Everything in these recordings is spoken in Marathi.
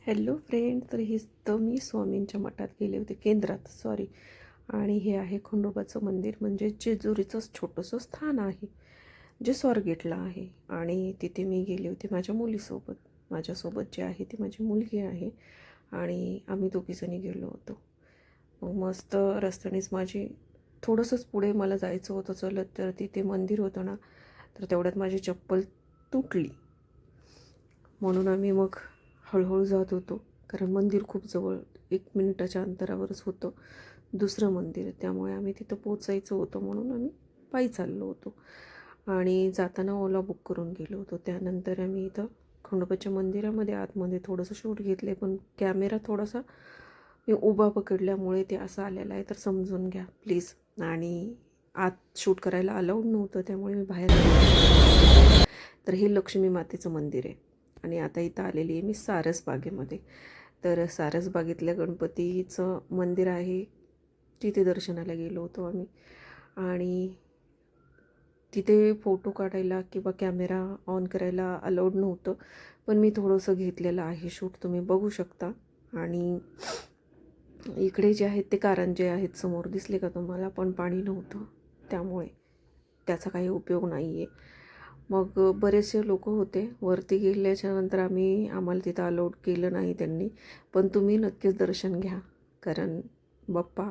हॅलो फ्रेंड, तर तर मी स्वामींच्या मठात गेले होते, केंद्रात सॉरी. आणि हे आहे खंडोबाचं मंदिर, म्हणजे जेजुरीचं छोटंसं स्थान आहे जे स्वारगेटला आहे. आणि तिथे मी गेले होते माझ्या मुलीसोबत. माझ्यासोबत जे आहे ती माझी मुलगी आहे आणि आम्ही दोघीजणी गेलो होतो. मग मस्त रस्त्यानेच थोडंसंच पुढे मला जायचं होतं चलत, तर तिथे मंदिर होतं ना, तर तेवढ्यात माझी चप्पल तुटली. म्हणून आम्ही मग हळूहळू जात होतो, कारण मंदिर खूप जवळ 1 मिनिटाच्या अंतरावरच होतं दुसरं मंदिर. त्यामुळे आम्ही तिथं पोचायचं होतं म्हणून आम्ही पायी चाललो होतो. आणि जाताना ओला बुक करून गेलो होतो. त्यानंतर आम्ही इथं खंडोबाच्या मंदिरामध्ये आतमध्ये थोडंसं शूट घेतले, पण कॅमेरा थोडासा मी उभा पकडल्यामुळे ते असं आलेलं आहे, तर समजून घ्या प्लीज. आणि आत शूट करायला अलाउड नव्हतं, त्यामुळे मी बाहेर आले. तर हे लक्ष्मी मातेचं मंदिर आहे. आणि आता इथं आलेली आहे मी सारसबागेमध्ये. तर सारसबागेतल्या गणपतीचं मंदिर आहे, तिथे दर्शनाला गेलो होतो आम्ही. आणि तिथे फोटो काढायला किंवा कॅमेरा ऑन करायला अलाउड नव्हतं, पण मी थोडंसं घेतलेलं आहे शूट, तुम्ही बघू शकता. आणि इकडे जे आहेत ते कारंजे आहेत समोर, दिसले का तुम्हाला? पण पाणी नव्हतं, त्यामुळे त्याचा काही उपयोग नाही आहे. मग बरेचसे लोक होते. वरती गेल्याच्यानंतर आम्हाला तिथं अलाउड केलं नाही त्यांनी, पण तुम्ही नक्कीच दर्शन घ्या, कारण बाप्पा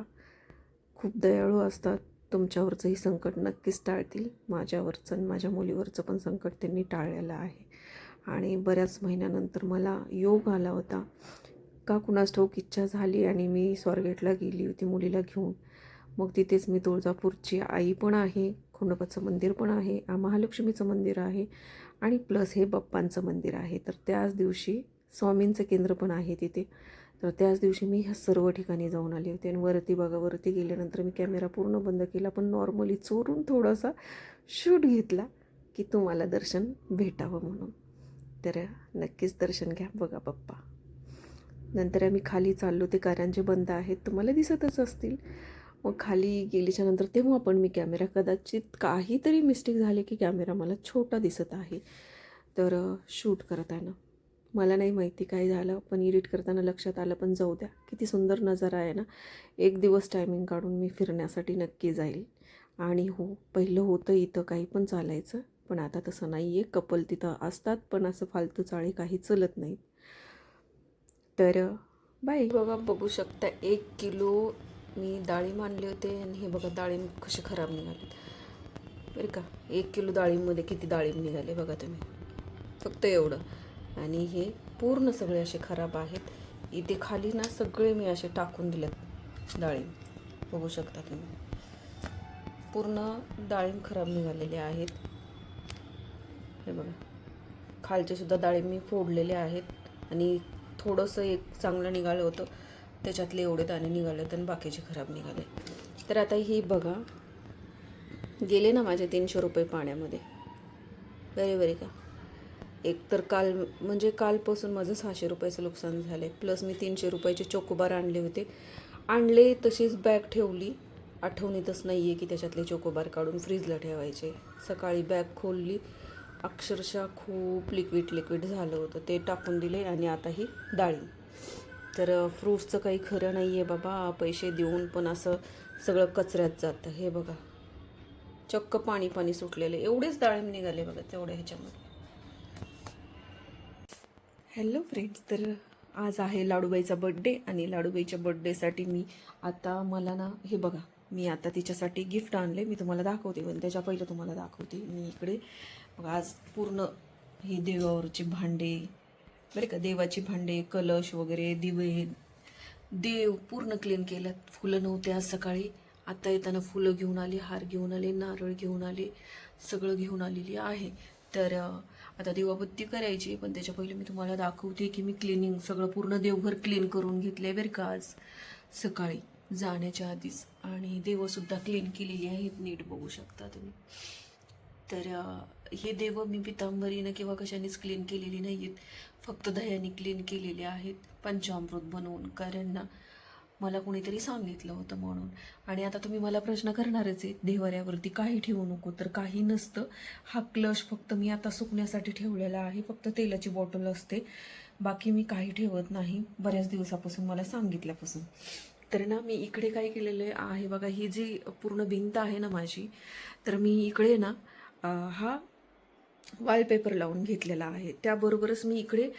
खूप दयाळू असतात. तुमच्यावरचंही संकट नक्कीच टाळतील. माझ्यावरचं आणि माझ्या मुलीवरचं पण संकट त्यांनी टाळलेलं आहे. आणि बऱ्याच महिन्यानंतर मला योग आला होता, का कुणास ठाऊक इच्छा झाली आणि मी स्वारगेटला गेली होती मुलीला घेऊन. मग तिथेच मी तुळजापूरची आई पण आहे, खंडोबाचं मंदिर पण आहे, महालक्ष्मीचं मंदिर आहे आणि प्लस हे बाप्पांचं मंदिर आहे. तर त्याच दिवशी स्वामींचं केंद्र पण आहे तिथे. तर त्याच दिवशी मी ह्या सर्व ठिकाणी जाऊन आले होते. आणि वरती गेल्यानंतर मी कॅमेरा पूर्ण बंद केला, पण नॉर्मली चोरून थोडासा शूट घेतला की तुम्हाला दर्शन भेटावं म्हणून. तर नक्कीच दर्शन घ्या, बघा बाप्पा. नंतर आम्ही खाली चाललो, ते कारंजे बंद आहेत, तुम्हाला दिसतच असतील. मग खाली गेल्याच्यानंतर तेव्हा पण मी कॅमेरा, कदाचित काहीतरी मिस्टेक झाली की कॅमेरा मला छोटा दिसत आहे. तर शूट करताना मला नाही माहिती काय झालं, पण एडिट करताना लक्षात आलं. पण जाऊ द्या, किती सुंदर नजारा आहे ना. एक दिवस टायमिंग काढून मी फिरण्यासाठी नक्की जाईल. आणि हो, पहिलं होतं इथं काही पण चालायचं, पण आता तसं नाही आहे. कपल तिथं असतात, पण असं फालतू चाळी काही चलत नाहीत. तर बाई बघा, बघू शकता 1 किलो मी डाळिंब आणले होते. आणि हे बघा डाळिंब कसे खराब निघाले बरं का. 1 किलो डाळिंबमध्ये किती डाळिंब निघाले बघा तुम्ही, फक्त एवढं. आणि हे पूर्ण सगळे असे खराब आहेत. इथे खाली ना सगळे मी असे टाकून दिलेत डाळिंब, बघू शकता तुम्ही. पूर्ण डाळिंब खराब निघालेले आहेत. हे बघा, खालचे सुद्धा डाळिंब मी फोडलेले आहेत. आणि थोडंसं एक चांगलं निघालं होतं, त्याच्यातले एवढे दाणे निघाले होते आणि बाकीचे खराब निघाले. तर आता ही बघा, गेले ना माझे 300 रुपये पाण्यामध्ये. बरे का. एक तर कालपासून माझं 600 रुपयाचं नुकसान झालं आहे. प्लस मी 300 रुपयाचे चोकोबार आणले तशीच बॅग ठेवली. आठवणीतच नाही आहे की त्याच्यातले चोकोबार काढून फ्रीजला ठेवायचे. सकाळी बॅग खोलली, अक्षरशः खूप लिक्विड झालं होतं, ते टाकून दिले. आणि आता ही डाळिंब. तर फ्रूट्सचं काही खरं नाही आहे बाबा, पैसे देऊन पण असं सगळं कचऱ्यात जातं. हे बघा, चक्क पाणी सुटलेलं, एवढेच डाळिंब निघाले बघा तेवढ्या ह्याच्यामध्ये. हॅलो फ्रेंड्स, तर आज आहे लाडूबाईचा बड्डे. आणि लाडूबाईच्या बड्डेसाठी मला ना, हे बघा, मी आता तिच्यासाठी गिफ्ट आणले. मी तुम्हाला दाखवते, पण त्याच्या पहिलं तुम्हाला दाखवते. मी इकडे बघा, आज पूर्ण हे देवावरचे भांडे बरे का, देवाची भांडे, कलश वगैरे, दिवे, देव पूर्ण क्लीन केलं. फुलं नव्हते आज सकाळी, आता येताना फुलं घेऊन आली, हार घेऊन आले, नारळ घेऊन आले, सगळं घेऊन आलेली आहे. तर आता दिवाबत्ती करायची, पण त्याच्या पहिले मी तुम्हाला दाखवते की मी क्लिनिंग सगळं पूर्ण देवघर क्लीन करून घेतले बरं का आज सकाळी जाण्याच्या आधीच. आणि देवसुद्धा क्लीन केलेली आहेत, नीट बघू शकता तुम्ही. तर हे देव मी पितांबरीनं किंवा कशानेच क्लीन केलेली नाही आहेत, फक्त दह्याने क्लीन केलेले आहेत पंचामृत बनवून. कारण ना, मला कोणीतरी सांगितलं होतं म्हणून. आणि आता तुम्ही मला प्रश्न करणारच आहे, देवाऱ्यावरती काही ठेवू नको, तर काही नसतं. हा क्लच फक्त मी आता सुकण्यासाठी ठेवलेला आहे, फक्त तेलाची बॉटल असते, बाकी मी काही ठेवत नाही बऱ्याच दिवसापासून, मला सांगितल्यापासून. तर ना मी इकडे काय केलेलं आहे बघा, ही जी पूर्ण भिंत आहे ना माझी, तर मी इकडे ना हा वॉलपेपर लावून घेतलेला आहे. त्याबरोबरच मी इकडे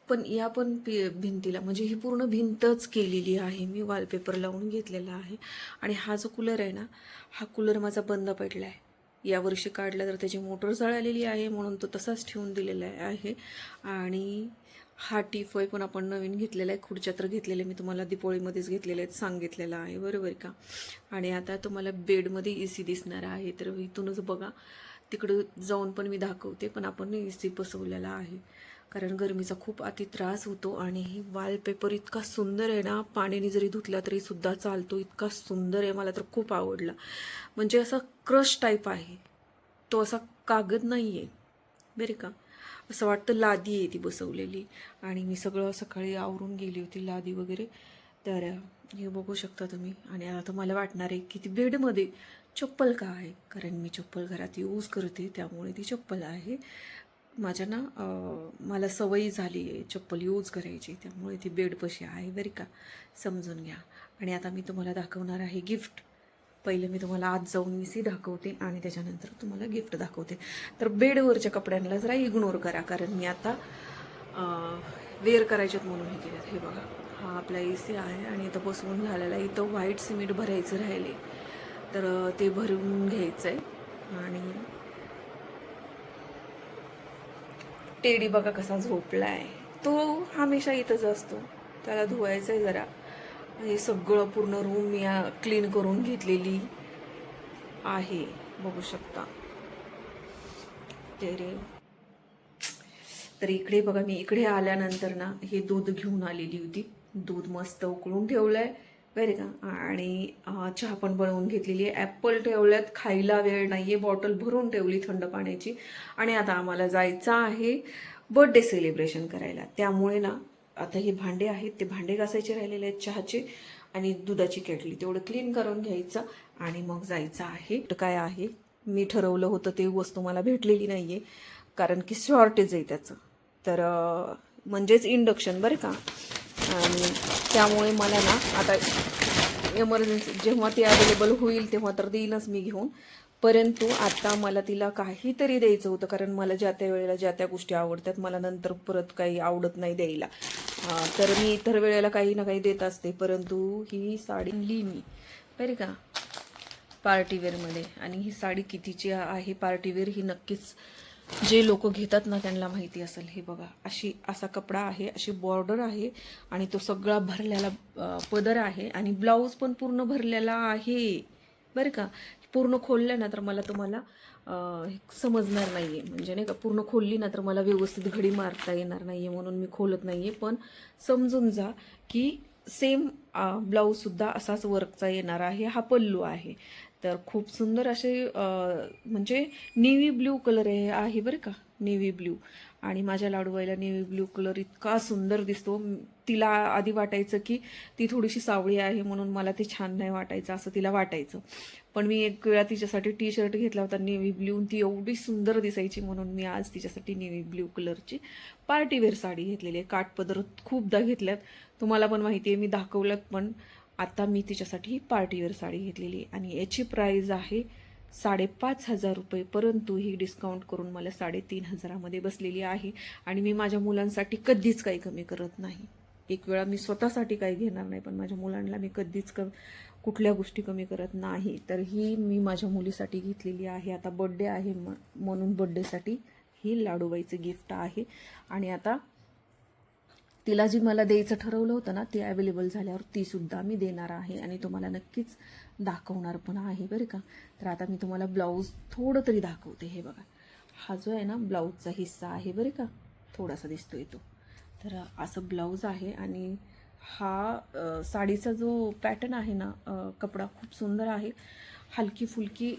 पण या पण भिंतीला, म्हणजे ही पूर्ण भिंतच केलेली आहे मी, वॉलपेपर लावून घेतलेला आहे. आणि हा जो कूलर आहे ना, हा कूलर माझा बंद पडला आहे. यावर्षी काढला तर त्याची मोटर जळालेली आहे म्हणून तो तसाच ठेवून दिलेला आहे. आणि हा टीफॉय पण आपण नवीन घेतलेला आहे. खुर्च्या तर घेतलेल्या मी तुम्हाला दिपोळीमध्येच घेतलेल्या आहेत, सांगितलेलं आहे, बरोबर का. आणि आता तुम्हाला बेडमध्ये AC दिसणार आहे, तर इथूनच बघा, तिकडं जाऊन पण मी दाखवते. पण आपण AC बसवलेला आहे, कारण गरमीचा खूप अति त्रास होतो. आणि ही वॉलपेपर इतका सुंदर आहे ना, पाण्याने जरी धुतला तरी सुद्धा चालतो, इतका सुंदर आहे, मला तर खूप आवडला. म्हणजे असा क्रश टाईप आहे तो, असा कागद नाही आहे बरे का, असं वाटतं लादी आहे ती बसवलेली. आणि मी सगळं सकाळी आवरून गेली होती, लादी वगैरे. तर हे बघू शकता तुम्ही. आणि आता मला वाटणार आहे की ती बेडमध्ये चप्पल का आहे, कारण मी चप्पल घरात यूज करते, त्यामुळे ती चप्पल आहे. माझ्या ना मला सवयी झाली आहे चप्पल यूज करायची, त्यामुळे ती बेडपाशी आहे बरी का, समजून घ्या. आणि आता मी तुम्हाला दाखवणार आहे गिफ्ट. पहिले मी तुम्हाला आत जाऊन मिसी दाखवते आणि त्याच्यानंतर तुम्हाला गिफ्ट दाखवते. तर बेडवरच्या कपड्यांना जरा इग्नोर करा, कारण मी आता वेअर करायच्यात म्हणून हे केलं. हे बघा, हा आपला AC आहे आणि इथं बसवून झालेला आहे. इथं व्हाईट सिमेंट भरायचं राहिले, तर ते भरून घ्यायचं आहे. आणि टेडी बघा कसा झोपला आहे, तो हमेशा इथंच असतो, त्याला धुवायचं आहे जरा. हे सगळं पूर्ण रूम मी क्लीन करून घेतलेली आहे, बघू शकता. तर इकडे बघा, मी इकडे आल्यानंतर ना हे दूध घेऊन आलेली होती. दूध मस्त उकळून ठेवलंय बरे का. आणि चहा पण बनवून घेतलेली आहे. ॲपल ठेवल्यात, खायला वेळ नाहीये, बॉटल भरून ठेवली थंड पाण्याची. आणि आता आम्हाला जायचं आहे बर्थडे सेलिब्रेशन करायला, त्यामुळे ना आता हे भांडे आहेत, ते भांडे घासायचे राहिलेले आहेत चहाचे. आणि दुधाची केटली तेवढं क्लीन करून घ्यायचं आणि मग जायचं आहे. काय आहे, मी ठरवलं होतं ते वस्तू मला भेटलेली नाहीये, कारण की शॉर्टेज आहे त्याचं. तर म्हणजेच इंडक्शन बरं का. आणि त्यामुळे मला ना आता एमर्जन्सी जेव्हा ती अवेलेबल होईल तेव्हा तर देईनच मी घेऊन, परंतु आता मला तिला काहीतरी द्यायचं होतं, कारण मला ज्या त्या वेळेला ज्या त्या गोष्टी आवडतात, मला नंतर परत काही आवडत नाही द्यायला. तर मी इतर वेळेला काही ना काही देत असते, परंतु ही साडी आणली मी बरं का पार्टीवेअरमध्ये. आणि ही साडी कितीची आहे पार्टीवेअर ही नक्कीच जे लोक घेतात ना त्यांना माहिती असेल. हे बघा, असा कपडा आहे, अशी बॉर्डर आहे, आणि तो सगळा भरलेला पदर आहे, आणि ब्लाऊज पण पूर्ण भरलेला आहे बरं का. पूर्ण खोललं ना तर मला तुम्हाला समजणार नाहीये, म्हणजे नाही का, पूर्ण खोलली ना तर मला व्यवस्थित घडी मारता येणार नाहीये, म्हणून मी खोलत नाहीये. पण समजून जा की सेम ब्लाऊज सुद्धा असाच वर्कचा येणार आहे. हा पल्लू आहे. तर खूप सुंदर असे म्हणजे नेव्ही ब्ल्यू कलर आहे बरं का, नेव्ही ब्ल्यू. आणि माझ्या लाडूबाईला नेव्ही ब्ल्यू कलर इतका सुंदर दिसतो. तिला आधी वाटायचं की ती थोडीशी सावळी आहे म्हणून मला ते छान नाही वाटायचं, असं तिला वाटायचं. पण मी एक वेळा तिच्यासाठी T-शर्ट घेतला होता नेव्ही ब्ल्यू, ती एवढी सुंदर दिसायची म्हणून मी आज तिच्यासाठी नेव्ही ब्ल्यू कलरची पार्टीवेअर साडी घेतलेली आहे. काठपदर खूपदा घेतल्यात, तुम्हाला पण माहिती आहे, मी दाखवल्यात पण. आता मी तिच्यासाठी ही पार्टीवेअर साडी घेतलेली आहे आणि याची प्राईज आहे 5,500 रुपये, परंतु ही डिस्काउंट करून मला 3,500मध्ये बसलेली आहे. आणि मी माझ्या मुलांसाठी कधीच काही कमी करत नाही. एक वेळा मी स्वतःसाठी काही घेणार नाही, पण माझ्या मुलांना मी कधीच कुठल्या गोष्टी कमी करत नाही. तर ही मी माझ्या मुलीसाठी घेतलेली आहे. आता बड्डे आहे म्हणून बड्डेसाठी ही लाडूबाईचं गिफ्ट आहे. आणि आता तिला जी मला द्यायचं ठरवलं होतं ना, ती अवेलेबल झाल्यावर ती सुद्धा मी देणार आहे आणि तुम्हाला नक्कीच दाखवणार पण आहे बरं का. तर आता मी तुम्हाला ब्लाऊज थोडं तरी दाखवते. हे बघा, हा जो आहे ना ब्लाऊजचा हिस्सा आहे बरं का, थोडासा दिसतोय तो. तर असं ब्लाऊज आहे. आणि हा साडीचा जो पॅटर्न आहे ना, कपडा खूप सुंदर आहे. हलकी फुलकी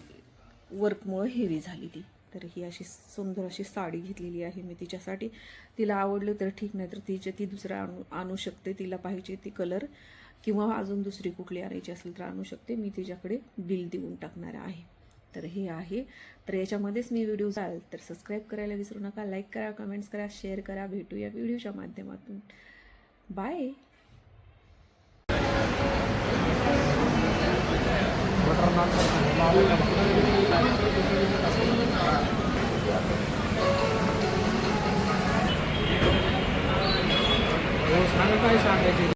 वर्कमुळे हेवी झाली ती. तर ही अशी सुंदर अशी साडी घेतलेली आहे मी तिच्यासाठी. तिला आवडलं तर ठीक, नाही तर ती दुसरा आणू शकते, तिला पाहिजे ती कलर किंवा अजून दुसरी कुठली आणायची असेल तर आणू शकते. मी तिच्याकडे बिल देऊन टाकणार आहे. तर हे आहे. तर याच्यामध्येच मी व्हिडिओ जाल तर सबस्क्राईब करायला विसरू नका. लाईक करा, कमेंट्स करा, शेअर करा. भेटूया व्हिडिओच्या माध्यमातून. बाय. काय सांगायचे